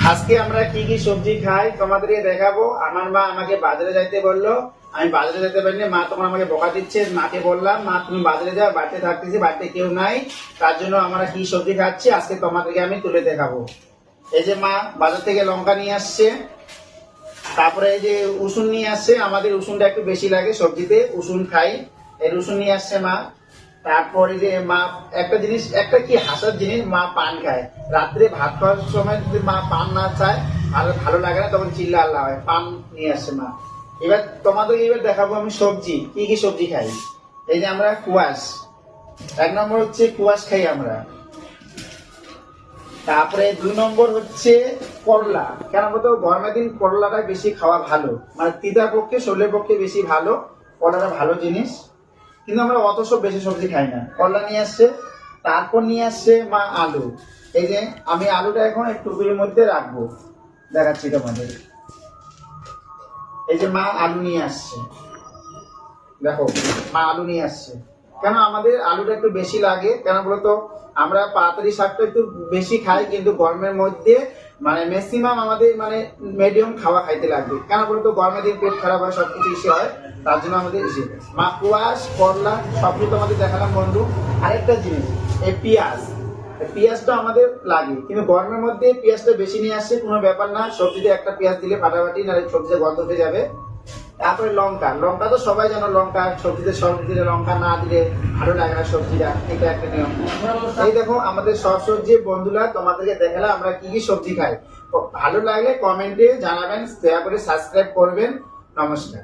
আজকে আমরা কি কি সবজি খাই তোমাদেরকে দেখাবো। আমার মা আমাকে বাজারে যাইতে বললো, আমি বাজারে যেতে পারিনি। মা তখন আমাকে বকা দিচ্ছে। মাকে বললাম, মা তুমি বাজারে যাও, বাড়িতে থাকতেছি, বাড়িতে কেউ নাই, তার জন্য আমরা কি সবজি খাচ্ছি আজকে তোমাদেরকে আমি তুলে দেখাবো। এই যে মা বাজার থেকে লঙ্কা নিয়ে আসছে, তারপরে এই যে রসুন নিয়ে আসছে। আমাদের রসুনটা একটু বেশি লাগে সবজিতে, রসুন খাই। এই রসুন নিয়ে আসছে মা। তারপরে যে মা একটা জিনিস, একটা কি হাসার জিনিস, মা পান খায়। রাত্রে ভাত খাওয়ার সময় যদি মা পান না চায়, ভালো ভালো লাগে না, তখন চিল্লা আল্লাহ হয়। পান নিয়ে আসছে মা। এবার তোমাদেরকে এবার দেখাবো আমি সবজি, কি কি সবজি খাই। এই যে আমরা কুয়াশ, 1 নম্বর হচ্ছে কুয়াশ খাই আমরা। তারপরে 2 নম্বর হচ্ছে করলা। কেন বলতো, গরমের দিন করলাটা বেশি খাওয়া ভালো, মানে তিতার পক্ষে, শরীরের পক্ষে বেশি ভালো। করলাটা ভালো জিনিস, কিন্তু আমরা অত সব বেশি সবজি খাই না। করলা নিয়ে আসছে। তারপর নিয়ে আসছে মা আলু। এই যে আমি আলুটা এখন এক টুকরির মধ্যে রাখবো, দেখাচ্ছি তোমাদের। এই যে মা আলু নিয়ে আসছে, দেখো মা আলু নিয়ে আসছে। কেন আমাদের আলুটা একটু বেশি লাগে, কেন বলতো আমরা পাতারি শাকটা একটু বেশি খাই, কিন্তু গরমের মধ্যে মানে ম্যাক্সিমাম আমাদের মানে মিডিয়াম খাওয়া খাইতে লাগবে। কেন বলতো গরমের দিন পেট খারাপ হয়, সবকিছু ইসে হয়, তার জন্য আমাদের ইসে। মা কুয়াশ, করলা সবকিছু তোমাদের দেখালাম বন্ধু। আরেকটা জিনিস, এই পেঁয়াজ, পেঁয়াজটা আমাদের লাগে, কিন্তু গরমের মধ্যে পেঁয়াজটা বেশি নিয়ে আসছে, কোনো ব্যাপার না। সবজিতে একটা পেঁয়াজ দিলে ফাটাফাটি, না সবজিতে গন্ধ হয়ে যাবে। তারপরে লঙ্কা, লঙ্কা তো সবাই জানো, লঙ্কা সবজিতে, সবজিতে লঙ্কা না দিলে ভালো লাগে না সবজিটা, এটা একটা নিয়ম। এই দেখো আমাদের সব সবজি বন্ধুরা তোমাদেরকে দেখালাম আমরা কি কি সবজি খাই। ভালো লাগলে কমেন্টে জানাবেন, দয়া করে সাবস্ক্রাইব করবেন। নমস্কার।